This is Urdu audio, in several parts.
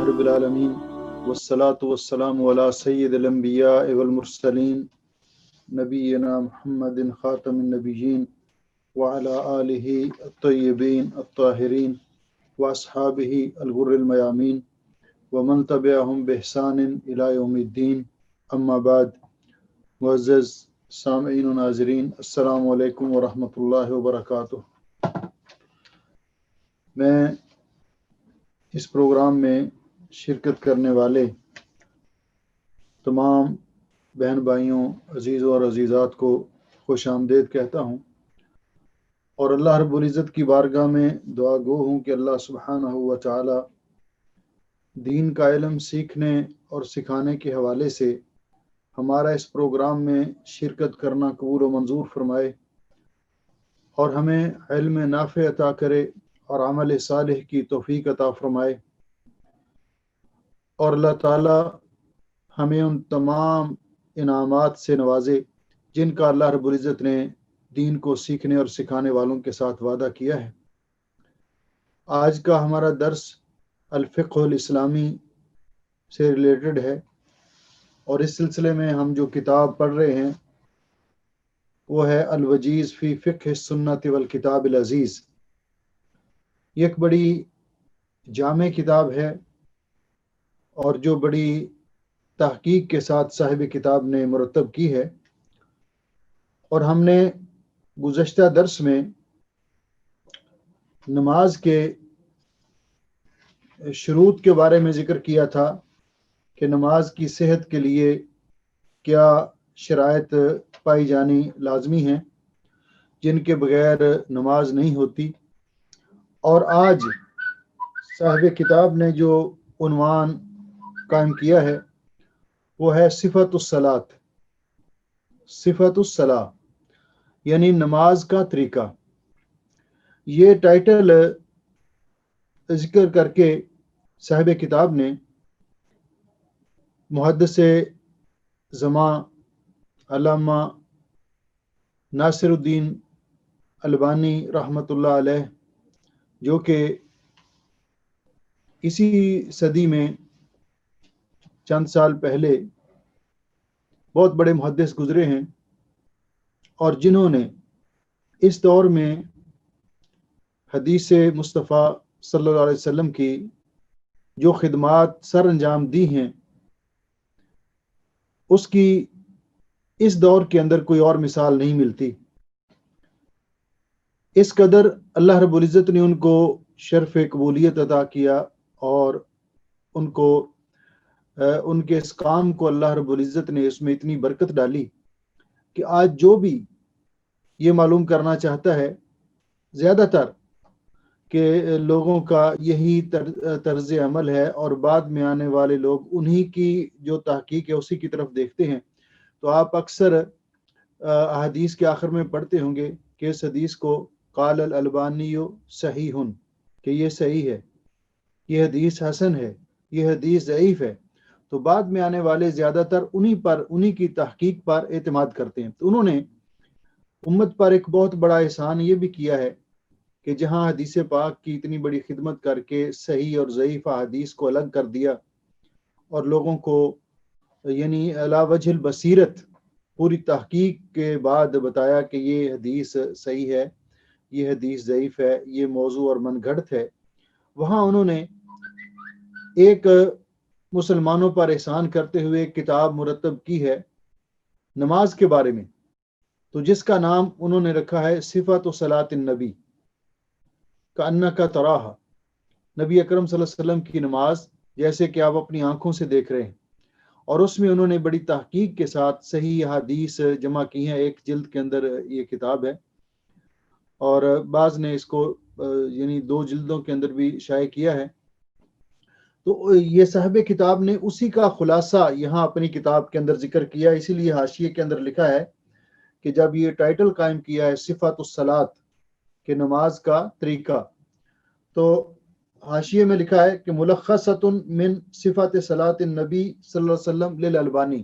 رب العالمین والصلاة والسلام علی سید الانبیاء والمرسلین نبینا محمد خاتم النبیین وعلی آلہ الطیبین الطاہرین واصحابہ الغر المیامین ومن تبعہم بإحسان الی یوم الدین. اما بعد. معزز سامعین و ناظرین، السلام علیکم ورحمۃ اللہ وبرکاتہ. میں اس پروگرام میں شرکت کرنے والے تمام بہن بھائیوں، عزیزوں اور عزیزات کو خوش آمدید کہتا ہوں، اور اللہ رب العزت کی بارگاہ میں دعا گو ہوں کہ اللہ سبحانہ و تعالی دین کا علم سیکھنے اور سکھانے کے حوالے سے ہمارا اس پروگرام میں شرکت کرنا قبول و منظور فرمائے، اور ہمیں علم نافع عطا کرے اور عمل صالح کی توفیق عطا فرمائے، اور اللہ تعالی ہمیں ان تمام انعامات سے نوازے جن کا اللہ رب العزت نے دین کو سیکھنے اور سکھانے والوں کے ساتھ وعدہ کیا ہے. آج کا ہمارا درس الفقہ الاسلامی سے ریلیٹڈ ہے، اور اس سلسلے میں ہم جو کتاب پڑھ رہے ہیں وہ ہے الوجیز فی فقہ السنت والکتاب العزیز. یہ ایک بڑی جامع کتاب ہے، اور جو بڑی تحقیق کے ساتھ صاحب کتاب نے مرتب کی ہے. اور ہم نے گزشتہ درس میں نماز کے شروط کے بارے میں ذکر کیا تھا کہ نماز کی صحت کے لیے کیا شرائط پائی جانی لازمی ہیں جن کے بغیر نماز نہیں ہوتی. اور آج صاحب کتاب نے جو عنوان قائم کیا ہے وہ ہے صفت الصلاۃ. صفت الصلاۃ یعنی نماز کا طریقہ. یہ ٹائٹل ذکر کر کے صاحب کتاب نے محدث زمان علامہ ناصر الدین البانی رحمۃ اللہ علیہ، جو کہ اسی صدی میں چند سال پہلے بہت بڑے محدث گزرے ہیں، اور جنہوں نے اس دور میں حدیث مصطفیٰ صلی اللہ علیہ وسلم کی جو خدمات سر انجام دی ہیں، اس کی اس دور کے اندر کوئی اور مثال نہیں ملتی. اس قدر اللہ رب العزت نے ان کو شرف قبولیت عطا کیا، اور ان کو ان کے اس کام کو اللہ رب العزت نے اس میں اتنی برکت ڈالی کہ آج جو بھی یہ معلوم کرنا چاہتا ہے زیادہ تر کہ لوگوں کا یہی طرز عمل ہے، اور بعد میں آنے والے لوگ انہی کی جو تحقیق ہے اسی کی طرف دیکھتے ہیں. تو آپ اکثر احادیث کے آخر میں پڑھتے ہوں گے کہ اس حدیث کو قال الالبانی صحیح، کہ یہ صحیح ہے، یہ حدیث حسن ہے، یہ حدیث ضعیف ہے. تو بعد میں آنے والے زیادہ تر انہی کی تحقیق پر اعتماد کرتے ہیں. تو انہوں نے امت پر ایک بہت بڑا احسان یہ بھی کیا ہے کہ جہاں حدیث پاک کی اتنی بڑی خدمت کر کے صحیح اور ضعیف حدیث کو الگ کر دیا، اور لوگوں کو یعنی علی وجہ البصیرت پوری تحقیق کے بعد بتایا کہ یہ حدیث صحیح ہے، یہ حدیث ضعیف ہے، یہ موضوع اور من گھڑت ہے. وہاں انہوں نے ایک مسلمانوں پر احسان کرتے ہوئے ایک کتاب مرتب کی ہے نماز کے بارے میں، تو جس کا نام انہوں نے رکھا ہے صفت صلاۃ النبی کأنک تراہا. نبی اکرم صلی اللہ علیہ وسلم کی نماز جیسے کہ آپ اپنی آنکھوں سے دیکھ رہے ہیں. اور اس میں انہوں نے بڑی تحقیق کے ساتھ صحیح حدیث جمع کی ہیں. ایک جلد کے اندر یہ کتاب ہے، اور بعض نے اس کو یعنی 2 جلدوں کے اندر بھی شائع کیا ہے. تو یہ صاحب کتاب نے اسی کا خلاصہ یہاں اپنی کتاب کے اندر ذکر کیا. اسی لیے حاشیے کے اندر لکھا ہے کہ جب یہ ٹائٹل قائم کیا ہے صفت الصلاۃ کہ نماز کا طریقہ، تو حاشیے میں لکھا ہے کہ ملخصۃ من صفت صلاۃ النبی صلی اللہ علیہ وسلم للالبانی،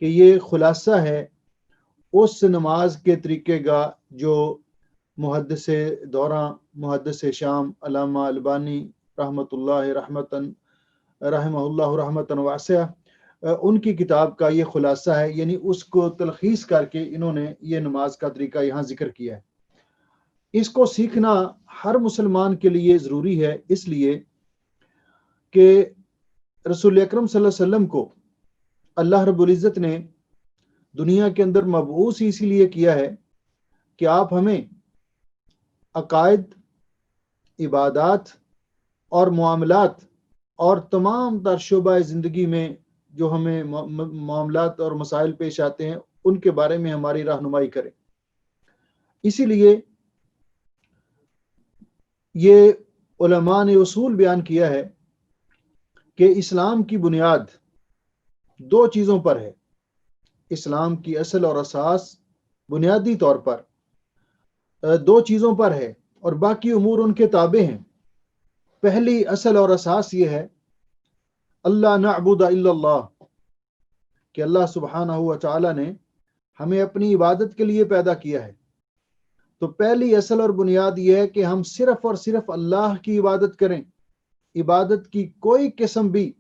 کہ یہ خلاصہ ہے اس نماز کے طریقے کا جو محدث دوراں محدث شام علامہ البانی رحمۃ اللہ رحمتاً رحمہ اللہ رحمتً واسعہ، ان کی کتاب کا یہ خلاصہ ہے، یعنی اس کو تلخیص کر کے انہوں نے یہ نماز کا طریقہ یہاں ذکر کیا ہے۔ اس کو سیکھنا ہر مسلمان کے لیے ضروری ہے، اس لیے کہ رسول اکرم صلی اللہ علیہ وسلم کو اللہ رب العزت نے دنیا کے اندر مبعوث اسی لیے کیا ہے کہ آپ ہمیں عقائد، عبادات اور معاملات اور تمام تر شعبہ زندگی میں جو ہمیں معاملات اور مسائل پیش آتے ہیں ان کے بارے میں ہماری رہنمائی کریں۔ اسی لیے یہ علماء نے اصول بیان کیا ہے کہ اسلام کی بنیاد دو چیزوں پر ہے۔ اسلام کی اصل اور اساس بنیادی طور پر دو چیزوں پر ہے اور باقی امور ان کے تابع ہیں۔ پہلی اصل اور اساس یہ ہے اللہ نعبد الا اللہ، کہ اللہ سبحانہ و تعالی نے ہمیں اپنی عبادت کے لیے پیدا کیا ہے۔ تو پہلی اصل اور بنیاد یہ ہے کہ ہم صرف اور صرف اللہ کی عبادت کریں۔ عبادت کی کوئی قسم بھی،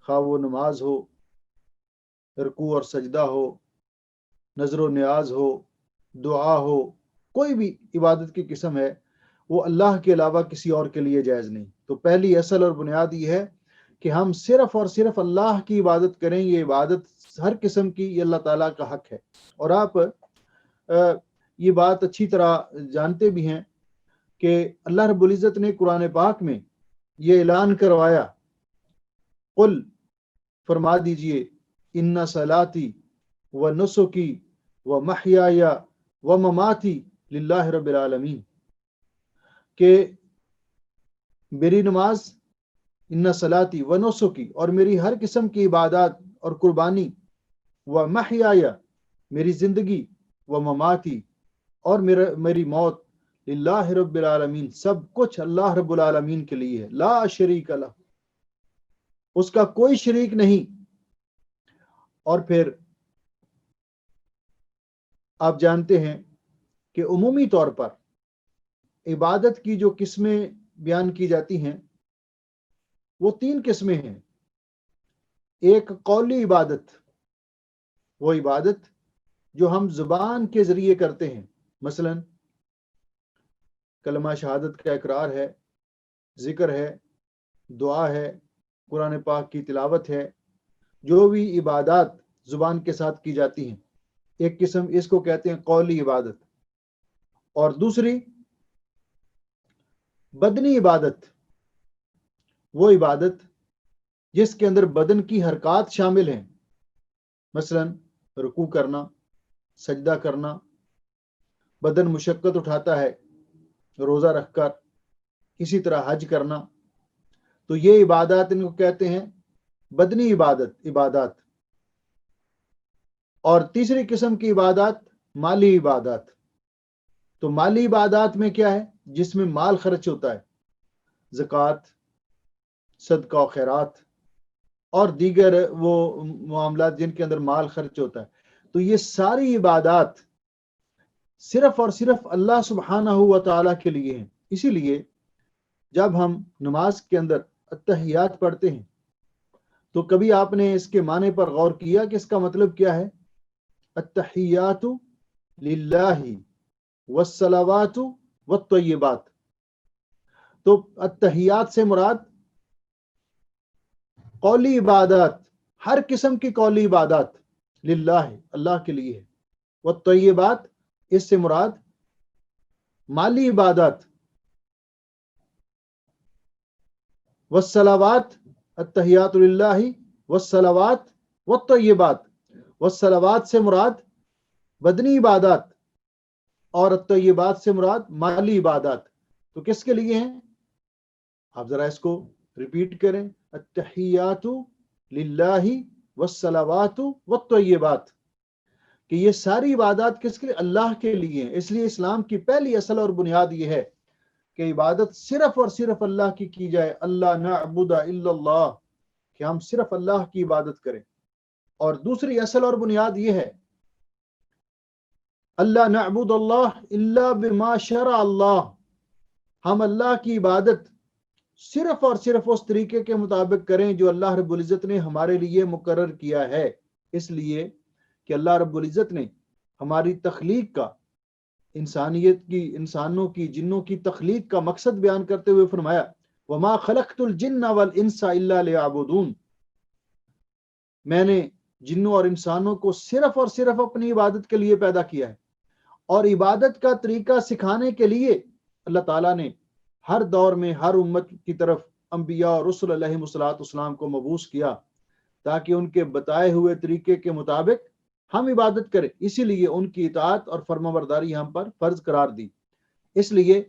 خواہ وہ نماز ہو، رکوع اور سجدہ ہو، نظر و نیاز ہو، دعا ہو، کوئی بھی عبادت کی قسم ہے، وہ اللہ کے علاوہ کسی اور کے لیے جائز نہیں۔ تو پہلی اصل اور بنیاد یہ ہے کہ ہم صرف اور صرف اللہ کی عبادت کریں۔ یہ عبادت ہر قسم کی یہ اللہ تعالیٰ کا حق ہے۔ اور آپ یہ بات اچھی طرح جانتے بھی ہیں کہ اللہ رب العزت نے قرآن پاک میں یہ اعلان کروایا، قل، فرما دیجئے، ان صلاتی و نسکی و محیای و مماتی للہ رب العالمین، کہ میری نماز، ان صلاتی و نسکی، اور میری ہر قسم کی عبادات اور قربانی، و محیای، میری زندگی، و مماتی، اور میری موت، للہ رب العالمین، سب کچھ اللہ رب العالمین کے لیے ہے، لا شریک لہ، اس کا کوئی شریک نہیں۔ اور پھر آپ جانتے ہیں کہ عمومی طور پر عبادت کی جو قسمیں بیان کی جاتی ہیں وہ تین قسمیں ہیں۔ ایک قولی عبادت، وہ عبادت جو ہم زبان کے ذریعے کرتے ہیں، مثلا کلمہ شہادت کا اقرار ہے، ذکر ہے، دعا ہے، قرآن پاک کی تلاوت ہے، جو بھی عبادات زبان کے ساتھ کی جاتی ہیں، ایک قسم اس کو کہتے ہیں قولی عبادت۔ اور دوسری بدنی عبادت، وہ عبادت جس کے اندر بدن کی حرکات شامل ہیں، مثلا رکوع کرنا، سجدہ کرنا، بدن مشقت اٹھاتا ہے روزہ رکھ کر، اسی طرح حج کرنا۔ تو یہ عبادات ان کو کہتے ہیں بدنی عبادات۔ اور تیسری قسم کی عبادات مالی عبادات۔ تو مالی عبادات میں کیا ہے؟ جس میں مال خرچ ہوتا ہے، زکوٰۃ، صدقہ و خیرات اور دیگر وہ معاملات جن کے اندر مال خرچ ہوتا ہے۔ تو یہ ساری عبادات صرف اور صرف اللہ سبحانہ و تعالیٰ کے لیے ہیں۔ اسی لیے جب ہم نماز کے اندر التحیات پڑھتے ہیں تو کبھی آپ نے اس کے معنی پر غور کیا کہ اس کا مطلب کیا ہے؟ التحیات للہ والصلوات والطیبات۔ تو التحیات سے مراد قولی عبادات، ہر قسم کی قولی عبادات للہ، اللہ کے لیے ہے۔ والطیبات، اس سے مراد مالی عبادات۔ والصلوات، التحیات للہ والصلوات والطیبات، والصلوات سے مراد بدنی عبادات اور الطیبات سے مراد مالی عبادات۔ تو کس کے لیے ہیں؟ آپ ذرا اس کو ریپیٹ کریں، التحیات للہ والصلوات والطیبات، کہ یہ ساری عبادات کس کے لیے؟ اللہ کے لیے ہیں۔ اس لیے اسلام کی پہلی اصل اور بنیاد یہ ہے کہ عبادت صرف اور صرف اللہ کی جائے، اللہ نعبد الا اللہ، کہ ہم صرف اللہ کی عبادت کریں۔ اور دوسری اصل اور بنیاد یہ ہے اللہ نعبد اللہ الا بما شرع اللہ، ہم اللہ کی عبادت صرف اور صرف اس طریقے کے مطابق کریں جو اللہ رب العزت نے ہمارے لیے مقرر کیا ہے، اس لیے کہ اللہ رب العزت نے ہماری تخلیق کا، انسانیت کی، انسانوں کی، جنوں کی تخلیق کا مقصد بیان کرتے ہوئے فرمایا وما خلقت الجن والانس الا ليعبدون، میں نے جنوں اور انسانوں کو صرف اور صرف اپنی عبادت کے لیے پیدا کیا ہے، اور عبادت کا طریقہ سکھانے کے لیے اللہ تعالیٰ نے ہر دور میں ہر امت کی طرف انبیاء اور رسل علیہم السلام کو مبعوث کیا تاکہ ان کے بتائے ہوئے طریقے کے مطابق ہم عبادت کریں، اسی لیے ان کی اطاعت اور فرمانبرداری ہم پر فرض قرار دی، اس لیے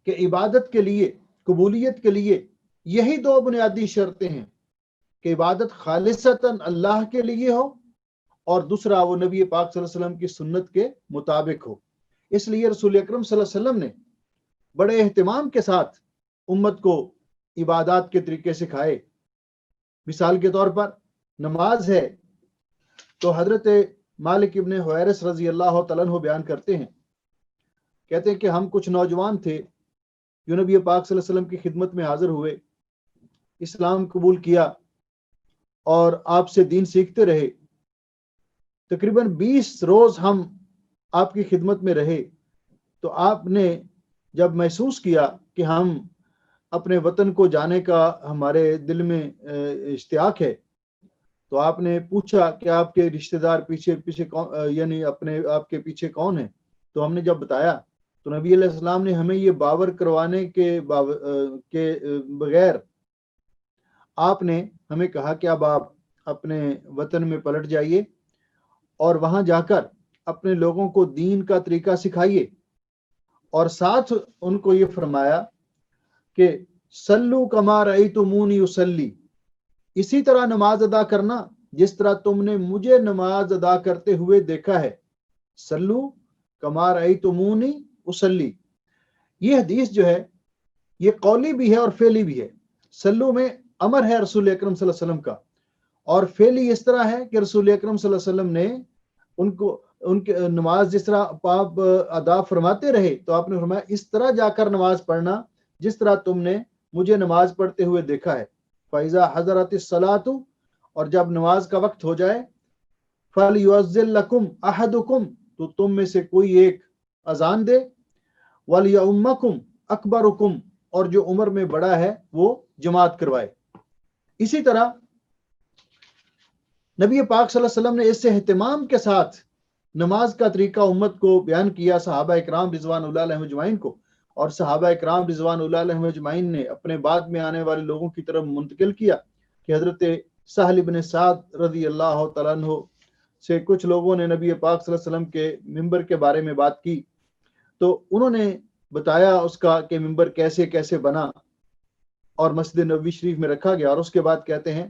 کہ عبادت کے لیے، قبولیت کے لیے یہی دو بنیادی شرطیں ہیں کہ عبادت خالصتاً اللہ کے لیے ہو، اور دوسرا وہ نبی پاک صلی اللہ علیہ وسلم کی سنت کے مطابق ہو۔ اس لیے رسول اکرم صلی اللہ علیہ وسلم نے بڑے اہتمام کے ساتھ امت کو عبادات کے طریقے سکھائے۔ مثال کے طور پر نماز ہے تو حضرت مالک ابن حویرث رضی اللہ تعالیٰ عنہ بیان کرتے ہیں، کہتے ہیں کہ ہم کچھ نوجوان تھے جو نبی پاک صلی اللہ علیہ وسلم کی خدمت میں حاضر ہوئے، اسلام قبول کیا اور آپ سے دین سیکھتے رہے۔ تقریباً 20 روز ہم آپ کی خدمت میں رہے، تو آپ نے جب محسوس کیا کہ ہم اپنے وطن کو جانے کا ہمارے دل میں اشتیاق ہے، تو آپ نے پوچھا کہ آپ کے رشتہ دار پیچھے کون، یعنی اپنے آپ کے پیچھے کون ہے؟ تو ہم نے جب بتایا تو نبی علیہ السلام نے ہمیں یہ باور کروانے کے بغیر آپ نے ہمیں کہا کہ اب آپ اپنے وطن میں پلٹ جائیے اور وہاں جا کر اپنے لوگوں کو دین کا طریقہ سکھائیے، اور ساتھ ان کو یہ فرمایا کہ صلو کما رأیتمونی اصلی، اسی طرح نماز ادا کرنا جس طرح تم نے مجھے نماز ادا کرتے ہوئے دیکھا ہے۔ صلو کما رأیتمونی اصلی، یہ حدیث جو ہے یہ قولی بھی ہے اور فعلی بھی ہے۔ صلو میں امر ہے رسول اکرم صلی اللہ علیہ وسلم کا، اور فعلی اس طرح ہے کہ رسول اکرم صلی اللہ علیہ وسلم نے ان کے نماز جس طرح آپ ادا فرماتے رہے، تو آپ نے فرمایا اس طرح جا کر نماز پڑھنا جس طرح تم نے مجھے نماز پڑھتے ہوئے دیکھا ہے۔ فَإِذَا حَضَرَتِ الصَّلَاةُ، اور جب نماز کا وقت ہو جائے، فَلْيُؤَذِّن لَكُمْ أَحَدُكُمْ، تو تم میں سے کوئی ایک اذان دے، وَلْيَؤُمَّكُمْ أَكْبَرُكُمْ، اور جو عمر میں بڑا ہے وہ جماعت کروائے۔ اسی طرح نبی پاک صلی اللہ علیہ وسلم نے اس سے اہتمام کے ساتھ نماز کا طریقہ امت کو بیان کیا، صحابہ اکرام رضوان اللہ علیہم اجمعین کو، اور صحابہ اکرام رضوان اللہ علیہم اجمعین نے اپنے بعد میں آنے والے لوگوں کی طرف منتقل کیا کہ حضرت سہل بن سعد رضی اللہ تعالیٰ عنہ سے کچھ لوگوں نے نبی پاک صلی اللہ علیہ وسلم کے ممبر کے بارے میں بات کی، تو انہوں نے بتایا اس کا کہ ممبر کیسے کیسے بنا اور مسجد نبوی شریف میں رکھا گیا، اور اس کے بعد کہتے ہیں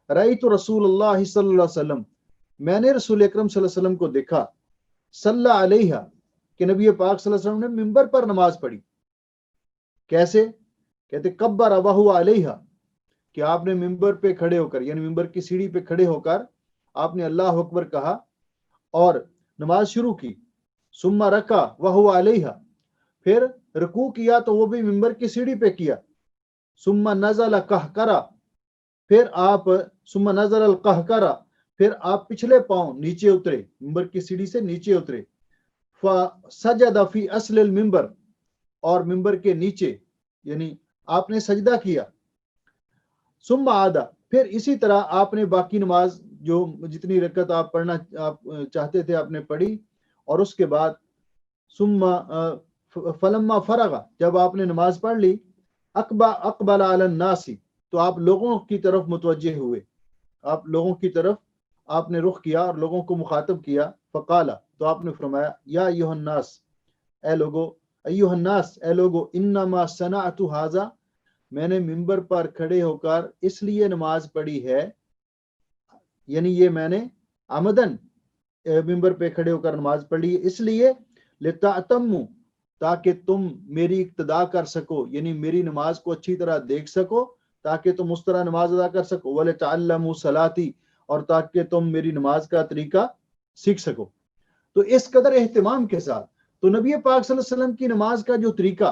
رأیت رسول اللہ صلی اللہ علیہ وسلم، میں نے رسول اکرم صلی اللہ علیہ وسلم کو دیکھا، صلی علیہ، کہ نبی پاک صلی اللہ علیہ وسلم نے ممبر پر نماز پڑھی۔ کیسے؟ کہتے کبر وہو علیہ، کہ آپ نے ممبر پہ کھڑے ہو کر، یعنی ممبر کی سیڑھی پہ کھڑے ہو کر آپ نے اللہ اکبر کہا اور نماز شروع کی۔ ثم رکع وہو علیہ، پھر رکوع کیا تو وہ بھی ممبر کی سیڑھی پہ کیا۔ ثم نزل قہقرہ، پھر آپ ثم نزل القہقرہ، پھر آپ پچھلے پاؤں نیچے اترے، ممبر کی سیڑھی سے نیچے اترے۔ فسجد فی اصل الممبر، اور ممبر کے نیچے یعنی آپ نے سجدہ کیا۔ ثم عاد، پھر اسی طرح آپ نے باقی نماز جو جتنی رکعت آپ پڑھنا آپ چاہتے تھے آپ نے پڑھی، اور اس کے بعد ثم فلما فرغ، جب آپ نے نماز پڑھ لی، اقبل علی الناس، تو آپ لوگوں کی طرف متوجہ ہوئے، آپ لوگوں کی طرف آپ نے رخ کیا اور لوگوں کو مخاطب کیا۔ فقال، تو آپ نے فرمایا یا ایھا الناس، اے لوگو، ایھا الناس، اے لوگو، انما صنعت ھذا، میں نے ممبر پر کھڑے ہو کر اس لیے نماز پڑھی ہے، یعنی یہ میں نے عمدن ممبر پہ کھڑے ہو کر نماز پڑھی اس لیے لتعتموا، تاکہ تم میری اقتداء کر سکو، یعنی میری نماز کو اچھی طرح دیکھ سکو تاکہ تم اس طرح نماز ادا کر سکو، وَلَتَعَلَّمُوا صَلَاتِي، اور تاکہ تم میری نماز کا طریقہ سیکھ سکو۔ تو اس قدر اہتمام کے ساتھ تو نبی پاک صلی اللہ علیہ وسلم کی نماز کا جو طریقہ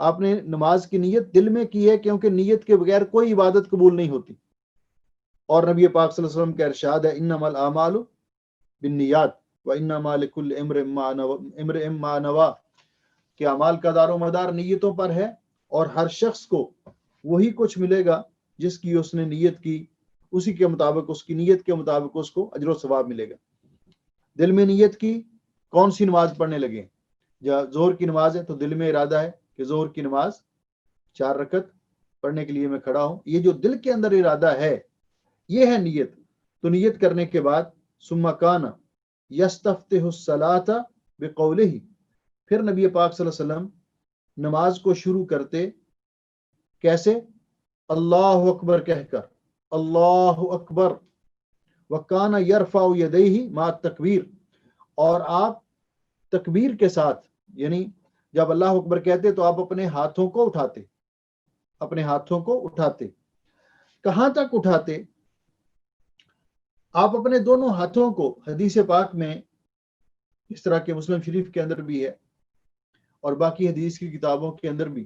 آپ نے نماز کی نیت دل میں کی ہے، کیونکہ نیت کے بغیر کوئی عبادت قبول نہیں ہوتی۔ اور نبی پاک صلی اللہ علیہ وسلم کا ارشاد ہے انما الاعمال بالنیات وانما لکل امرئ ما نوى، کہ اعمال کا دار و مدار نیتوں پر ہے، اور ہر شخص کو وہی کچھ ملے گا جس کی اس نے نیت کی، اسی کے مطابق، اس کی نیت کے مطابق اس کو اجر و ثواب ملے گا۔ دل میں نیت کی، کون سی نماز پڑھنے لگے، ظہر کی نماز ہے تو دل میں ارادہ ہے کہ ظہر کی نماز 4 رکعت پڑھنے کے لیے میں کھڑا ہوں، یہ جو دل کے اندر ارادہ ہے یہ ہے نیت۔ تو نیت کرنے کے بعد ثم کان یستفتح الصلاۃ بقولہ، پھر نبی پاک صلی اللہ علیہ وسلم نماز کو شروع کرتے کیسے؟ اللہ اکبر کہہ کر، اللہ اکبر، وکان یرفع یدیہ مع التکبیر، اور آپ تکبیر کے ساتھ، یعنی جب اللہ اکبر کہتے تو آپ اپنے ہاتھوں کو اٹھاتے، اپنے ہاتھوں کو اٹھاتے۔ کہاں تک اٹھاتے؟ آپ اپنے دونوں ہاتھوں کو، حدیث پاک میں اس طرح کے مسلم شریف کے اندر بھی ہے اور باقی حدیث کی کتابوں کے اندر بھی،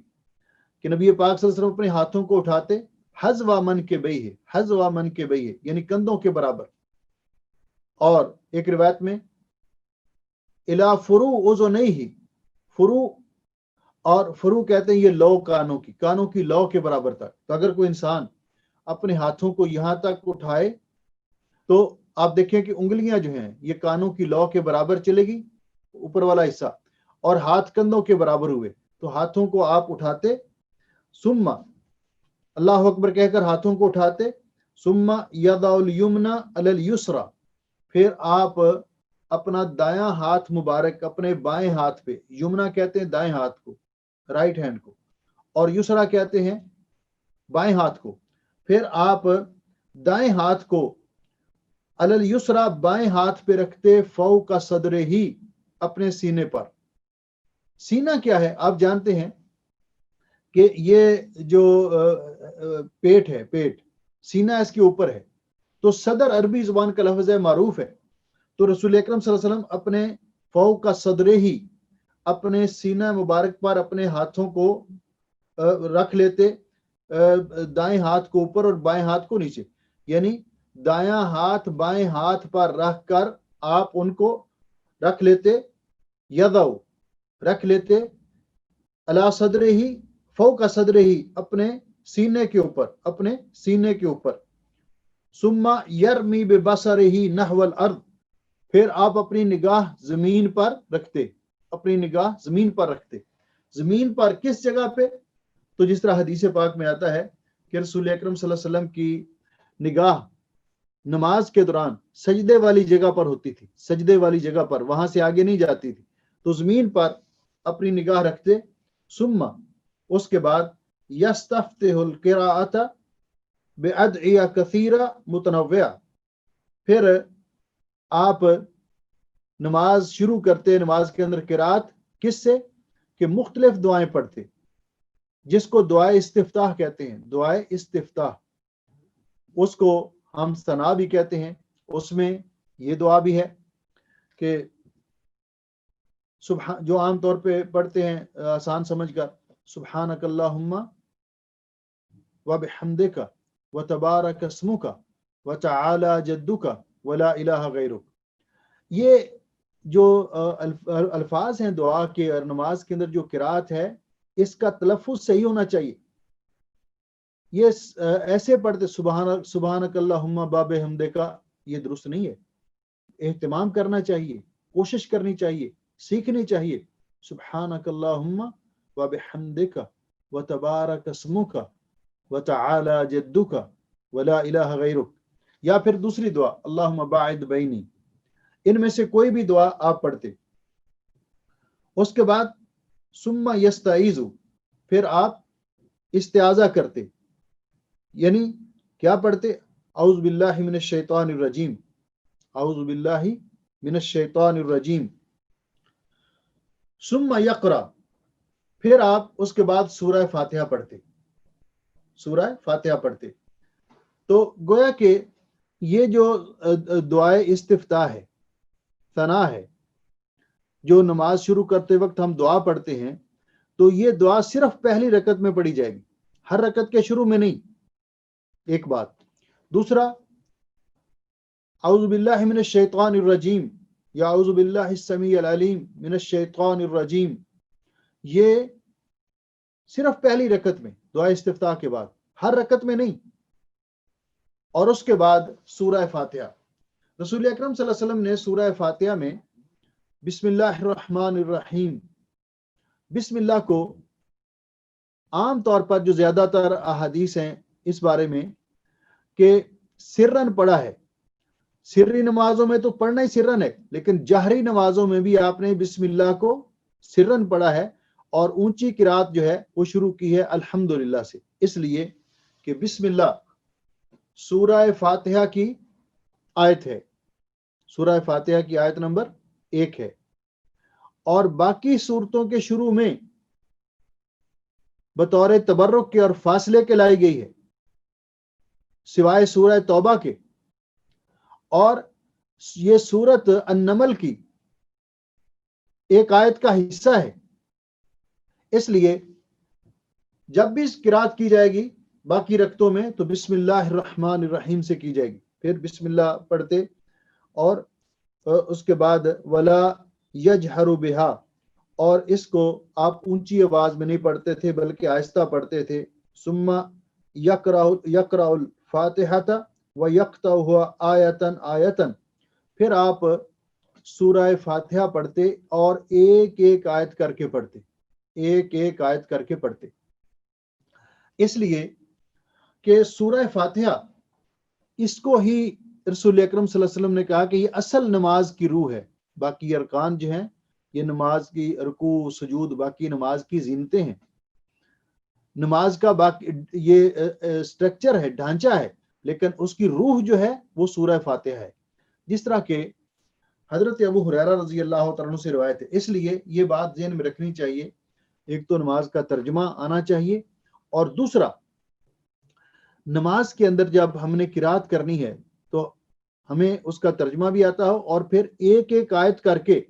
کہ نبی پاک صلی اللہ علیہ وسلم اپنے ہاتھوں کو اٹھاتے حذو منکبیہ، حذو منکبیہ یعنی کندھوں کے برابر، اور ایک روایت میں الی فروع اذنیہ، فروع، اور فروع کہتے ہیں یہ لو کانوں کی لو کے برابر تک۔ تو اگر کوئی انسان اپنے ہاتھوں کو یہاں تک اٹھائے تو آپ دیکھیں کہ انگلیاں جو ہیں یہ کانوں کی لو کے برابر چلے گی، اوپر والا حصہ، اور ہاتھ کندھوں کے برابر ہوئے، تو ہاتھوں کو آپ اٹھاتے، ثم اللہ اکبر کہہ کر ہاتھوں کو اٹھاتے، ثم یضع الیمنی علی الیسری، پھر آپ اپنا دایاں ہاتھ مبارک اپنے بائیں ہاتھ پہ، یمنا کہتے ہیں دائیں ہاتھ کو، رائٹ ہینڈ کو، اور یسرا کہتے ہیں بائیں ہاتھ کو، پھر آپ دائیں ہاتھ کو علی الیسری بائیں ہاتھ پہ رکھتے، فوق صدرہ ہی اپنے سینے پر۔ سینہ کیا ہے؟ آپ جانتے ہیں کہ یہ جو پیٹ ہے، پیٹ، سینہ اس کے اوپر ہے، تو صدر عربی زبان کا لفظ ہے، معروف ہے، تو رسول اکرم صلی اللہ علیہ وسلم اپنے فوق صدرہ ہی اپنے سینہ مبارک پر اپنے ہاتھوں کو رکھ لیتے، دائیں ہاتھ کو اوپر اور بائیں ہاتھ کو نیچے، یعنی دایاں ہاتھ بائیں ہاتھ پر رکھ کر آپ ان کو رکھ لیتے، یضع رکھ لیتے، علی صدرہ ہی فوق صدرہ ہی اپنے سینے کے اوپر، اپنے سینے کے اوپر، ثم یرمی ببصرہ نحو الارض، پھر آپ اپنی نگاہ زمین پر رکھتے، اپنی نگاہ زمین پر رکھتے۔ زمین پر کس جگہ پہ؟ تو جس طرح حدیث پاک میں آتا ہے کہ رسول اکرم صلی اللہ علیہ وسلم کی نگاہ نماز کے دوران سجدے والی جگہ پر ہوتی تھی، سجدے والی جگہ پر، وہاں سے آگے نہیں جاتی تھی، تو زمین پر اپنی نگاہ رکھتے، ثم اس کے بعد یستفتح القراءۃ بادعیہ کثیرہ متنوعہ، پھر آپ نماز شروع کرتے، نماز کے اندر قرات کس سے؟ کہ مختلف دعائیں پڑھتے، جس کو دعائے استفتاح کہتے ہیں، دعائے استفتاح، اس کو ہم ثنا بھی کہتے ہیں۔ اس میں یہ دعا بھی ہے کہ جو عام طور پہ پڑھتے ہیں آسان سمجھ کر، سبحانک اللہم وبحمدک وتبارک اسمک وتعالی جدک ولا الہ غیرک، یہ جو الفاظ ہیں دعا کے اور نماز کے اندر جو قرات ہے، اس کا تلفظ صحیح ہونا چاہیے۔ یہ ایسے پڑھتے سبحانک اللہم وبحمدک، یہ درست نہیں ہے، اہتمام کرنا چاہیے، کوشش کرنی چاہیے، سیکھنی چاہیے، سبحانک اللہم وبحمدک وتبارک اسمک وتعالی جدک ولا الہ غیرک، یا پھر دوسری دعا اللہم باعد بینی، ان میں سے کوئی بھی دعا آپ پڑھتے۔ اس کے بعد ثم یستعیذ، پھر آپ استعاذہ کرتے، یعنی کیا پڑھتے؟ اعوذ باللہ من الشیطان الرجیم، اعوذ باللہ من الشیطان الرجیم، ثم یقرأ، پھر آپ اس کے بعد سورہ فاتحہ پڑھتے، سورہ فاتحہ پڑھتے۔ تو گویا کہ یہ جو دعائے استفتاح ہے، ثنا ہے، جو نماز شروع کرتے وقت ہم دعا پڑھتے ہیں، تو یہ دعا صرف پہلی رکعت میں پڑھی جائے گی، ہر رکعت کے شروع میں نہیں. ایک بات. دوسرا، اعوذ باللہ من الشیطان الرجیم یا اعوذ باللہ السمیع العلیم من الشیطان الرجیم، یہ صرف پہلی رکعت میں دعا استفتاح کے بعد، ہر رکعت میں نہیں. اور اس کے بعد سورہ فاتحہ. رسول اکرم صلی اللہ علیہ وسلم نے سورہ فاتحہ میں بسم اللہ الرحمن الرحیم، بسم اللہ کو عام طور پر جو زیادہ تر احادیث ہیں اس بارے میں کہ سرن پڑھا ہے. سری نمازوں میں تو پڑھنا ہی سرن ہے، لیکن جہری نمازوں میں بھی آپ نے بسم اللہ کو سرن پڑھا ہے، اور اونچی قرات جو ہے وہ شروع کی ہے الحمدللہ سے، اس لیے کہ بسم اللہ سورہ فاتحہ کی آیت ہے، سورہ فاتحہ کی آیت نمبر 1 ہے. اور باقی صورتوں کے شروع میں بطور تبرک کے اور فاصلے کے لائی گئی ہے، سوائے سورہ توبہ کے. اور یہ سورت النمل کی ایک آیت کا حصہ ہے، اس لیے جب بھی قرات کی جائے گی باقی رکعتوں میں تو بسم اللہ الرحمن الرحیم سے کی جائے گی، پھر بسم اللہ پڑھتے، اور اس کے بعد ولا یجہر بہا، اور اس کو آپ اونچی آواز میں نہیں پڑھتے تھے بلکہ آہستہ پڑھتے تھے. ثم یقرأ الفاتحۃ ویقطعها آیتن آیتن، پھر آپ سورہ فاتحہ پڑھتے اور ایک ایک آیت کر کے پڑھتے، ایک ایک آیت کر کے پڑھتے. اس لیے کہ سورہ فاتحہ اس کو ہی رسول اکرم صلی اللہ علیہ وسلم نے کہا کہ یہ اصل نماز کی روح ہے. باقی ارکان جو ہیں یہ نماز کی رکوع سجود باقی نماز کی زینتیں ہیں، نماز کا باقی یہ سٹرکچر ہے، ڈھانچہ ہے، لیکن اس کی روح جو ہے وہ سورہ فاتحہ ہے. جس طرح کہ حضرت ابو ہریرہ رضی اللہ تعالیٰ عنہ سے روایت ہے. اس لیے یہ بات ذہن میں رکھنی چاہیے، ایک تو نماز کا ترجمہ آنا چاہیے، اور دوسرا نماز کے اندر جب ہم نے قرات کرنی ہے تو ہمیں اس کا ترجمہ بھی آتا ہو، اور پھر ایک ایک آیت کر کے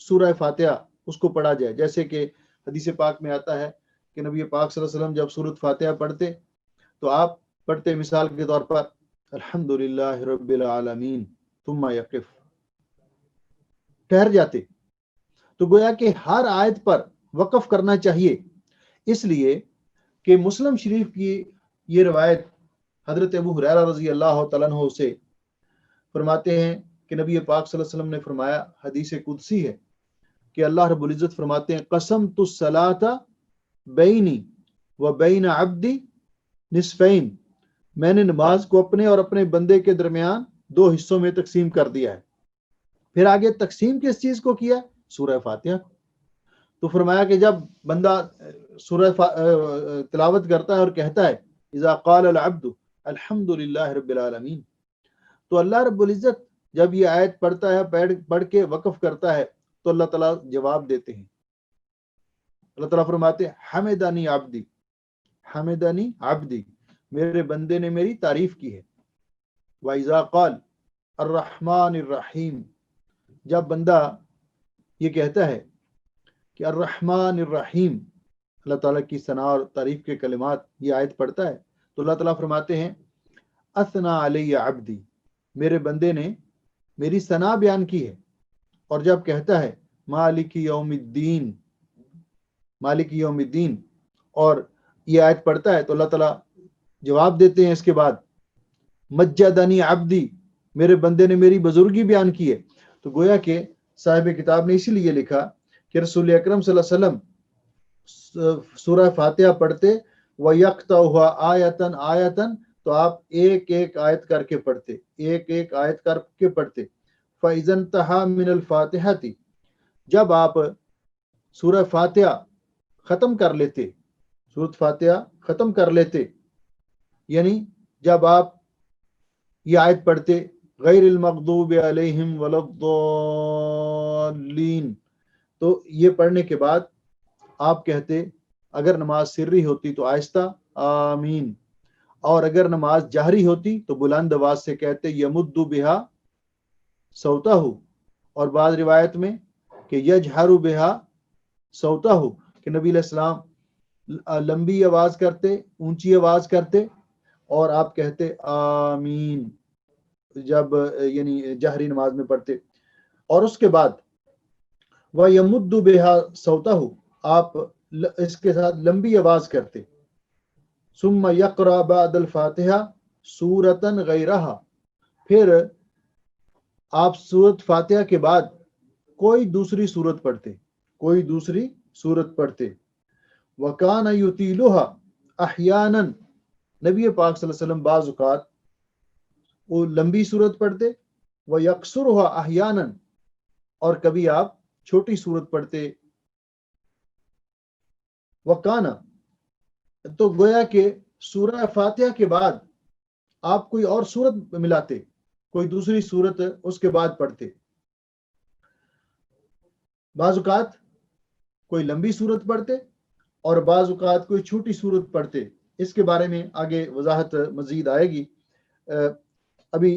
سورہ فاتحہ اس کو پڑھا جائے. جیسے کہ حدیث پاک میں آتا ہے کہ نبی پاک صلی اللہ علیہ وسلم جب سورۃ فاتحہ پڑھتے تو آپ پڑھتے مثال کے طور پر الحمدللہ رب العالمین ثم یقف، ٹھہر جاتے. تو گویا کہ ہر آیت پر وقف کرنا چاہیے، اس لیے کہ مسلم شریف کی یہ روایت حضرت ابو ہریرہ رضی اللہ تعالیٰ عنہ سے فرماتے ہیں کہ نبی پاک صلی اللہ علیہ وسلم نے فرمایا، حدیث قدسی ہے کہ اللہ رب العزت فرماتے ہیں قسمت الصلاۃ بینی و بین عبدی نصفین، میں نے نماز کو اپنے اور اپنے بندے کے درمیان 2 حصوں میں تقسیم کر دیا ہے. پھر آگے تقسیم کس چیز کو کیا؟ سورہ فاتحہ کو. تو فرمایا کہ جب بندہ سورہ تلاوت کرتا ہے اور کہتا ہے اذا قال العبد الحمد للہ رب العالمین، تو اللہ رب العزت جب یہ آیت پڑھتا ہے، پڑھ کے وقف کرتا ہے، تو اللہ تعالیٰ جواب دیتے ہیں. اللہ تعالیٰ فرماتے ہیں حمدنی عبدی، حمدنی عبدی، میرے بندے نے میری تعریف کی ہے. وَإِذَا قَالَ الرحمن الرحیم، جب بندہ یہ کہتا ہے کہ الرحمن الرحیم، اللہ تعالیٰ کی ثنا اور تعریف کے کلمات یہ آیت پڑھتا ہے، تو اللہ تعالیٰ فرماتے ہیں اثنا علی عبدی، میرے بندے نے میری ثنا بیان کی ہے. اور جب کہتا ہے مالک یوم الدین، مالک یوم الدین، اور یہ آیت پڑھتا ہے تو اللہ تعالیٰ جواب دیتے ہیں اس کے بعد مجدنی عبدی، میرے بندے نے میری بزرگی بیان کی ہے. تو گویا کہ صاحب کتاب نے اسی لیے لکھا کہ رسول اکرم صلی اللہ علیہ وسلم سورہ فاتحہ پڑھتے وَيَقْطَعُهَا آیَةً آیَةً، تو آپ ایک ایک آیت کر کے پڑھتے، ایک ایک آیت کر کے پڑھتے. فَإِذَا انْتَهَا مِنَ الْفَاتِحَةِ، جب آپ سورہ فاتحہ ختم کر لیتے، سورۃ فاتحہ ختم کر لیتے، یعنی جب آپ یہ آیت پڑھتے غیر المغضوب علیہم ولا الضالین، تو یہ پڑھنے کے بعد آپ کہتے، اگر نماز سری ہوتی تو آہستہ آمین، اور اگر نماز جہری ہوتی تو بلند آواز سے کہتے یمد بہا صوتہ، اور بعض روایت میں کہ یجہر بہا صوتہ، کہ نبی علیہ السلام لمبی آواز کرتے، اونچی آواز کرتے، اور آپ کہتے آمین جب یعنی جہری نماز میں پڑھتے، اور اس کے بعد وَيَمُدُّ بِهَا صَوْتَهُ آپ اس کے ساتھ لمبی آواز کرتے، ثم يقرأ بعد الفاتحہ سورۃ غیرہا پھر آپ سورت فاتحہ کے بعد کوئی دوسری سورت پڑھتے، کوئی دوسری سورت پڑھتے، وَكَانَ يُطِيلُهَا احیانا نبی پاک صلی اللہ علیہ وسلم بعض اوقات وہ لمبی سورت پڑھتے، وَيَقْصُرُهَا احیانا اور کبھی آپ چھوٹی سورت پڑھتے، وَكَانَ تو گویا کہ سورہ فاتحہ کے بعد آپ کوئی اور سورت ملاتے، کوئی دوسری سورت اس کے بعد پڑھتے، بعض اوقات کوئی لمبی سورت پڑھتے اور بعض اوقات کوئی چھوٹی سورت پڑھتے۔ اس کے بارے میں آگے وضاحت مزید آئے گی۔ ابھی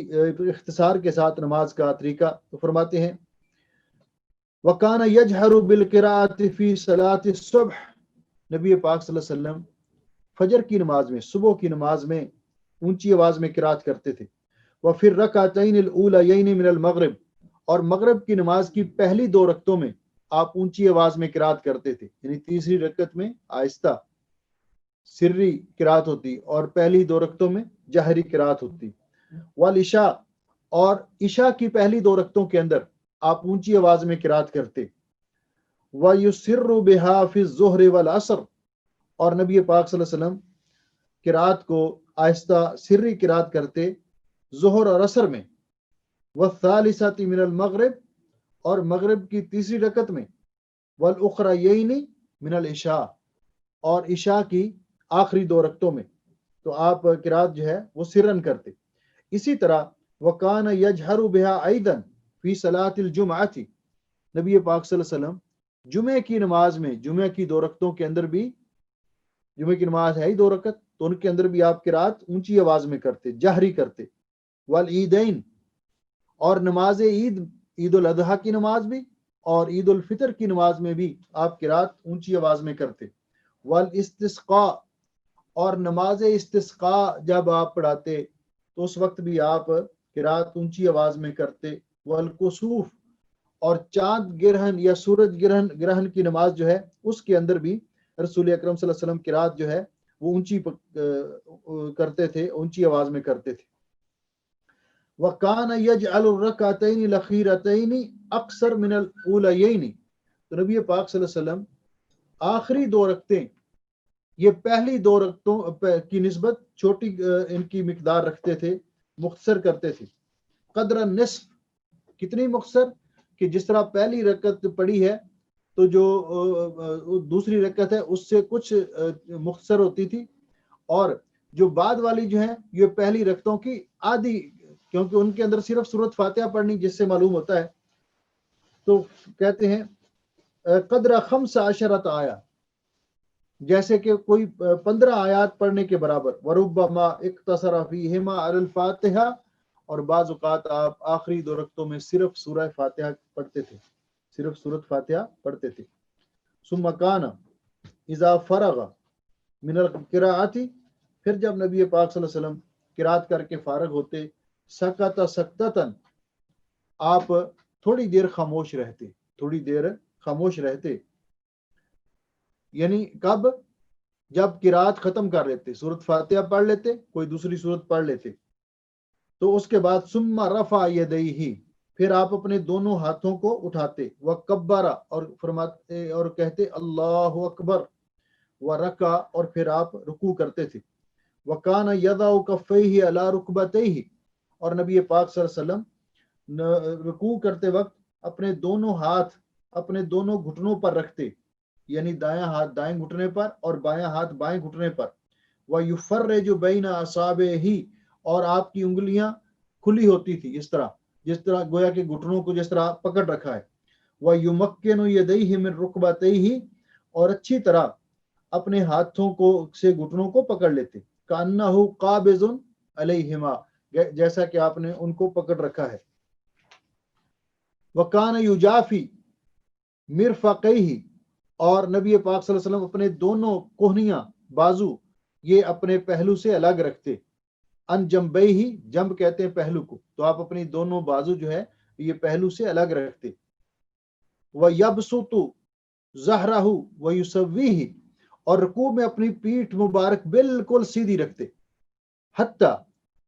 اختصار کے ساتھ نماز کا طریقہ تو فرماتے ہیں وَكَانَ يَجْهَرُ بِالْقِرَاءَةِ فِي صَلَاةِ الصُّبْحِ نبی پاک صلی اللہ علیہ وسلم فجر کی نماز میں، صبح کی نماز میں اونچی آواز میں قرات کرتے تھے، وَفِي الرَّكْعَتَيْنِ الْأُولَيَيْنِ مِنَ الْمَغْرِبِ اور مغرب کی نماز کی پہلی دو رکعتوں میں آپ اونچی آواز میں قرات کرتے تھے، یعنی تیسری رکعت میں آہستہ سری قرات ہوتی اور پہلی دو رکعتوں میں جہری قرات ہوتی، والعشاء اور عشاء کی پہلی دو رکعتوں کے اندر آپ اونچی آواز میں قرات کرتے، وَيُسِرُّ بِهَا فِي الظُّهْرِ وَالْعَصْرِ اور نبی پاک صلی اللہ علیہ وسلم قرات کو آہستہ سری قرات کرتے ظہر اور عصر میں، والثالثۃ من المغرب اور مغرب کی تیسری رکعت میں، والاخریین من العشاء اور عشاء کی آخری دو رکعتوں میں، تو آپ قرات جو ہے وہ سرن کرتے۔ اسی طرح وکان یجہر بها ایضا فی صلاۃ الجمعہ نبی پاک صلی اللہ علیہ وسلم جمعے کی نماز میں، جمعے کی دو رکعتوں کے اندر بھی، جمعے کی نماز ہے ہی دو رکعت تو ان کے اندر بھی آپ قرات اونچی آواز میں کرتے، جہری کرتے، والعیدین اور نماز عید، عید الاضحیٰ کی نماز بھی اور عید الفطر کی نماز میں بھی آپ قرات اونچی آواز میں کرتے، والاستسقاء اور نماز استسقاء جب آپ پڑھاتے تو اس وقت بھی آپ قرات اونچی آواز میں کرتے، والکسوف اور چاند گرہن یا سورج گرہن کی نماز جو ہے اس کے اندر بھی رسول اکرم صلی اللہ علیہ وسلم قرات جو ہے وہ اونچی کرتے تھے، اونچی آواز میں کرتے تھے۔ وَكَانَ يَجْعَلُ الرَّكْعَتَيْنِ الْأَخِيرَتَيْنِ أَقْصَرَ مِنَ الْأُولَيَيْنِ تو نبی پاک صلی اللہ علیہ وسلم آخری دو رکعتیں یہ پہلی دو رکعتوں کی نسبت چھوٹی ان کی مقدار رکھتے تھے، مختصر کرتے تھے، قدر النصف کتنی مختصر کہ جس طرح پہلی رکعت پڑھی ہے تو جو دوسری رکعت ہے اس سے کچھ مختصر ہوتی تھی، اور جو بعد والی جو ہے یہ پہلی رکعتوں کی آدھی، کیونکہ ان کے اندر صرف سورۃ فاتحہ پڑھنی جس سے معلوم ہوتا ہے، تو کہتے ہیں قدر 15 آیا جیسے کہ کوئی 15 آیات پڑھنے کے برابر، وربما اقتصر فیہما علی الفاتحہ اور بعض اوقات آپ آخری دو رکعتوں میں صرف سورہ فاتحہ پڑھتے تھے، صرف سورۃ فاتحہ پڑھتے تھے۔ ثم کان اذا فرغ من القراءۃ پھر جب نبی پاک صلی اللہ علیہ وسلم قرات کر کے فارغ ہوتے، سکت سکتتن آپ تھوڑی دیر خاموش رہتے، تھوڑی دیر خاموش رہتے، یعنی کب؟ جب قرات ختم کر لیتے، سورۃ فاتحہ پڑھ لیتے، کوئی دوسری سورت پڑھ لیتے، تو اس کے بعد ثم رفع یدیہ پھر آپ اپنے دونوں ہاتھوں کو اٹھاتے، وکبر اور فرماتے اور کہتے اللہ اکبر، ورکع اور پھر آپ رکوع کرتے تھے، وکان یضع کفیہ علی رکبتیہ اور نبی پاک صلی اللہ علیہ وسلم رکوع کرتے وقت اپنے دونوں ہاتھ اپنے دونوں گھٹنوں پر رکھتے، یعنی دایاں ہاتھ دائیں گھٹنے پر اور بایاں ہاتھ بائیں گھٹنے پر، وَيُفَرِّجُ بَيْنَ أَصَابِعِهِ اور آپ کی انگلیاں کھلی ہوتی تھی اس طرح، جس طرح گویا کہ گھٹنوں کو جس طرح پکڑ رکھا ہے، وَيُمَكِّنُ يَدَيْهِ مِنْ رُكْبَتَيْهِ اور اچھی طرح اپنے ہاتھوں کو سے گھٹنوں کو پکڑ لیتے، كَأَنَّهُ قَابِضٌ عَلَيْهِمَا جیسا کہ آپ نے ان کو پکڑ رکھا ہے، وَكَانَ يُجَافِي مِرْفَقَيْهِ اور نبی پاک صلی اللہ علیہ وسلم اپنے دونوں کوہنیاں بازو یہ اپنے پہلو سے الگ رکھتے، ان جنبئی ہی، جنب کہتے ہیں پہلو کو، تو آپ اپنی دونوں بازو جو ہے یہ پہلو سے الگ رکھتے، وَيَبْسُطُ ظَهْرَهُ وَيُسَوِّيهِ، اور رکوع میں اپنی پیٹھ مبارک بالکل سیدھی رکھتے، حتیٰ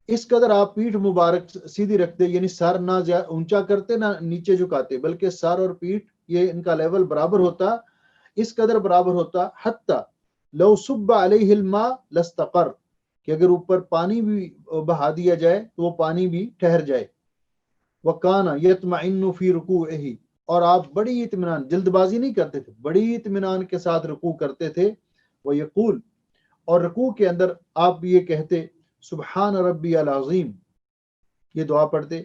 اس قدر آپ پیٹھ مبارک سیدھی رکھتے، یعنی سر نہ اونچا کرتے نہ نیچے جھکاتے، بلکہ سر اور پیٹھ یہ ان کا لیول برابر ہوتا، اس قدر برابر ہوتا، حتیٰ لو صب علیہ الماء لاستقر، کہ اگر اوپر پانی بھی بہا دیا جائے تو وہ پانی بھی ٹھہر جائے، وَكَانَ يَطْمَئِنُّ فِي رُكُوعِهِ، اور آپ بڑی اطمینان، جلد بازی نہیں کرتے تھے، بڑی اطمینان کے ساتھ رکوع کرتے تھے، وَيَقُول، اور رکوع کے اندر آپ یہ کہتے سبحان ربی العظیم، یہ دعا پڑھتے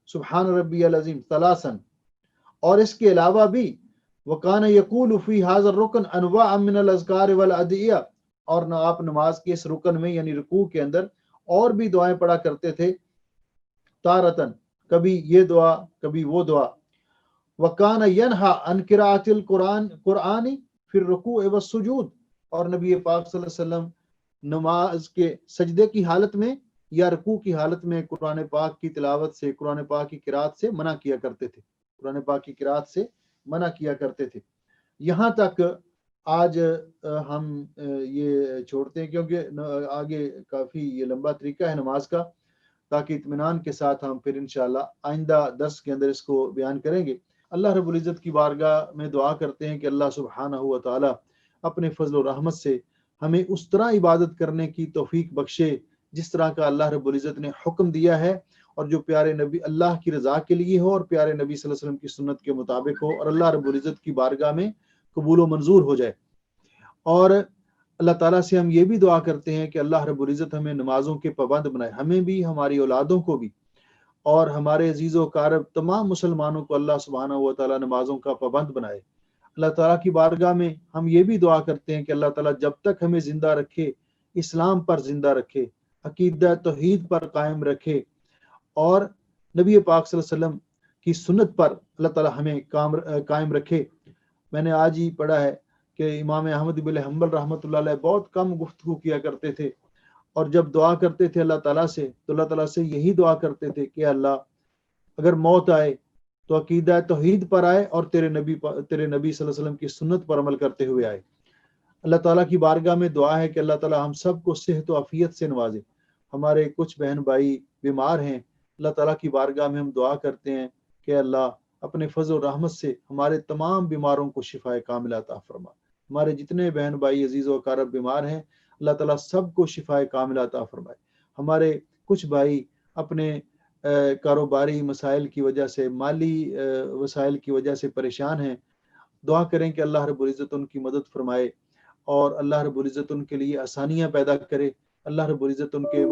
سبحان ربی العظیم ثلاثاً، اور اس کے علاوہ بھی وَكَانَ يَقُولُ فِي هَذَا الرُّكْنِ أَنْوَاعًا مِنَ الْأَذْكَارِ وَالْأَدْعِيَةِ، اور نہ آپ نماز کے اس رکن میں یعنی رکوع کے اندر اور بھی دعائیں پڑھا کرتے تھے، تارتن، کبھی یہ دعا کبھی وہ دعا، وَكَانَ يَنْهَى عَنْ قِرَاءَةِ الْقُرْآنِ فِي الرُّكُوعِ وَالسُّجُودِ، اور نبی پاک صلی اللہ علیہ وسلم نماز کے سجدے کی حالت میں یا رکوع کی حالت میں قرآن پاک کی تلاوت سے، قرآن پاک کی قرات سے منع کیا کرتے تھے، قرآن پاک کی قرات سے منع کیا کرتے تھے۔ یہاں تک آج ہم یہ چھوڑتے ہیں، کیونکہ آگے کافی یہ لمبا طریقہ ہے نماز کا، تاکہ اطمینان کے ساتھ ہم پھر انشاءاللہ آئندہ درس کے اندر اس کو بیان کریں گے۔ اللہ رب العزت کی بارگاہ میں دعا کرتے ہیں کہ اللہ سبحانہ و تعالی اپنے فضل و رحمت سے ہمیں اس طرح عبادت کرنے کی توفیق بخشے جس طرح کا اللہ رب العزت نے حکم دیا ہے، اور جو پیارے نبی اللہ کی رضا کے لیے ہو اور پیارے نبی صلی اللہ علیہ وسلم کی سنت کے مطابق ہو، اور اللہ رب العزت کی بارگاہ میں قبول و منظور ہو جائے۔ اور اللہ تعالیٰ سے ہم یہ بھی دعا کرتے ہیں کہ اللہ رب العزت ہمیں نمازوں کے پابند بنائے، ہمیں بھی، ہماری اولادوں کو بھی، اور ہمارے عزیز و اقارب تمام مسلمانوں کو اللہ سبحانہ و تعالیٰ نمازوں کا پابند بنائے۔ اللہ تعالیٰ کی بارگاہ میں ہم یہ بھی دعا کرتے ہیں کہ اللہ تعالیٰ جب تک ہمیں زندہ رکھے، اسلام پر زندہ رکھے، عقیدہ توحید پر قائم رکھے، اور نبی پاک صلی اللہ علیہ وسلم کی سنت پر اللہ تعالیٰ ہمیں قائم رکھے۔ میں نے آج ہی پڑھا ہے کہ امام احمد بن حنبل رحمۃ اللہ علیہ بہت کم گفتگو کیا کرتے تھے، اور جب دعا کرتے تھے اللہ تعالیٰ سے تو اللہ تعالیٰ سے یہی دعا کرتے تھے کہ اللہ اگر موت آئے تو عقیدہ توحید پر آئے اور تیرے نبی صلی اللہ علیہ وسلم کی سنت پر عمل کرتے ہوئے آئے۔ اللہ تعالیٰ کی بارگاہ میں دعا ہے کہ اللہ تعالیٰ ہم سب کو صحت و عافیت سے نوازے۔ ہمارے کچھ بہن بھائی بیمار ہیں، اللہ تعالیٰ کی بارگاہ میں ہم دعا کرتے ہیں کہ اللہ اپنے فضل و رحمت سے ہمارے تمام بیماروں کو شفائے کاملہ عطا فرما۔ ہمارے جتنے بہن بھائی عزیز و اقارب بیمار ہیں، اللہ تعالیٰ سب کو شفائے کاملہ عطا فرمائے۔ ہمارے کچھ بھائی اپنے کاروباری مسائل کی وجہ سے، مالی وسائل کی وجہ سے پریشان ہیں، دعا کریں کہ اللہ رب العزت ان کی مدد فرمائے، اور اللہ رب العزت ان کے لیے آسانیاں پیدا کرے۔ اللہ رب العزت ان کے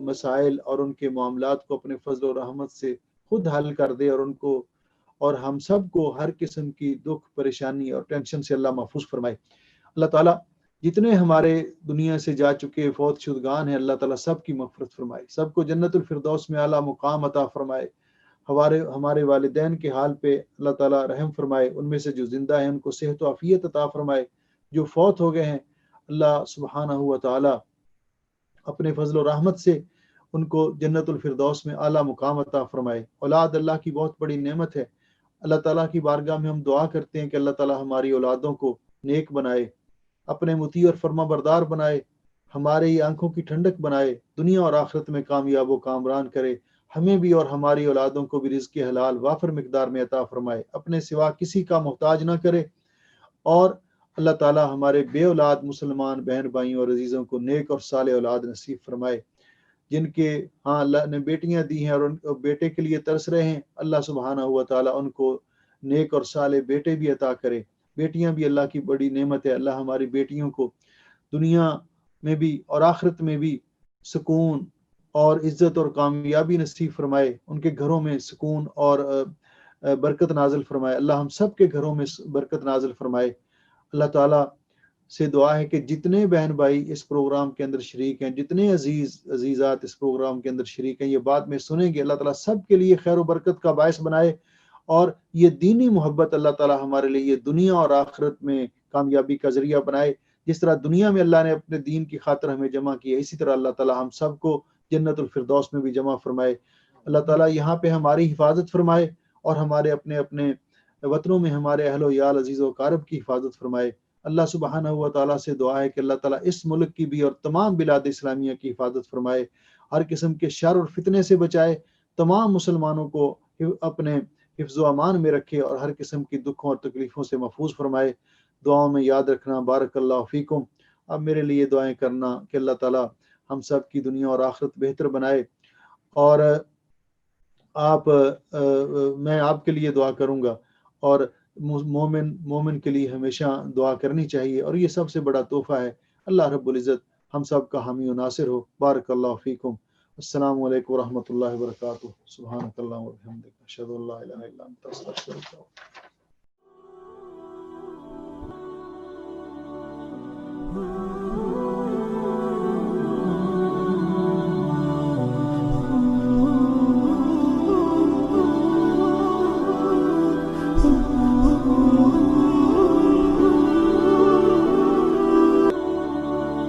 مسائل اور ان کے معاملات کو اپنے فضل و رحمت سے خود حل کر دے، اور ان کو اور ہم سب کو ہر قسم کی دکھ، پریشانی اور ٹینشن سے اللہ محفوظ فرمائے۔ اللہ تعالیٰ جتنے ہمارے دنیا سے جا چکے فوت شدگان ہیں، اللہ تعالیٰ سب کی مغفرت فرمائے، سب کو جنت الفردوس میں اعلیٰ مقام عطا فرمائے۔ ہمارے والدین کے حال پہ اللہ تعالیٰ رحم فرمائے، ان میں سے جو زندہ ہیں ان کو صحت و عافیت عطا فرمائے، جو فوت ہو گئے ہیں اللہ سبحانہ و تعالیٰ اپنے فضل و رحمت سے ان کو جنت الفردوس میں اعلیٰ مقام عطا فرمائے۔ اولاد اللہ کی بہت بڑی نعمت ہے، اللہ تعالیٰ کی بارگاہ میں ہم دعا کرتے ہیں کہ اللہ تعالیٰ ہماری اولادوں کو نیک بنائے، اپنے مطیع اور فرما بردار بنائے، ہماری آنکھوں کی ٹھنڈک بنائے، دنیا اور آخرت میں کامیاب و کامران کرے، ہمیں بھی اور ہماری اولادوں کو بھی رزق حلال وافر مقدار میں عطا فرمائے، اپنے سوا کسی کا محتاج نہ کرے، اور اللہ تعالیٰ ہمارے بے اولاد مسلمان بہن بھائیوں اور عزیزوں کو نیک اور صالح اولاد نصیب فرمائے، جن کے ہاں اللہ نے بیٹیاں دی ہیں اور ان بیٹے کے لیے ترس رہے ہیں، اللہ سبحانہ ہوا تعالیٰ ان کو نیک اور صالح بیٹے بھی عطا کرے۔ بیٹیاں بھی اللہ کی بڑی نعمت ہے، اللہ ہماری بیٹیوں کو دنیا میں بھی اور آخرت میں بھی سکون اور عزت اور کامیابی نصیب فرمائے، ان کے گھروں میں سکون اور برکت نازل فرمائے، اللہ ہم سب کے گھروں میں برکت نازل فرمائے۔ اللہ تعالیٰ سے دعا ہے کہ جتنے بہن بھائی اس پروگرام کے اندر شریک ہیں، جتنے عزیزات اس پروگرام کے اندر شریک ہیں، یہ بعد میں سنیں گے، اللہ تعالیٰ سب کے لیے خیر و برکت کا باعث بنائے، اور یہ دینی محبت اللہ تعالیٰ ہمارے لیے یہ دنیا اور آخرت میں کامیابی کا ذریعہ بنائے. جس طرح دنیا میں اللہ نے اپنے دین کی خاطر ہمیں جمع کیا، اسی طرح اللہ تعالیٰ ہم سب کو جنت الفردوس میں بھی جمع فرمائے. اللہ تعالیٰ یہاں پہ ہماری حفاظت فرمائے اور ہمارے اپنے اپنے وطنوں میں ہمارے اہل و عیال عزیز و اقارب کی حفاظت فرمائے. اللہ سبحانہ و تعالیٰ سے دعا ہے کہ اللہ تعالیٰ اس ملک کی بھی اور تمام بلاد اسلامیہ کی حفاظت فرمائے، ہر قسم کے شر اور فتنے سے بچائے، تمام مسلمانوں کو اپنے حفظ و امان میں رکھے اور ہر قسم کی دکھوں اور تکلیفوں سے محفوظ فرمائے. دعاؤں میں یاد رکھنا. بارک اللہ فیکم. اب میرے لیے دعائیں کرنا کہ اللہ تعالیٰ ہم سب کی دنیا اور آخرت بہتر بنائے. اور میں آپ کے لیے دعا کروں گا، اور مومن کے لیے ہمیشہ دعا کرنی چاہیے، اور یہ سب سے بڑا تحفہ ہے. اللہ رب العزت ہم سب کا حامی و ناصر ہو. بارک اللہ فیکم. السلام علیکم ورحمۃ اللہ وبرکاتہ. سبحانک اللہم و بحمدک، اشہد ان لا الہ الا انت، استغفرک.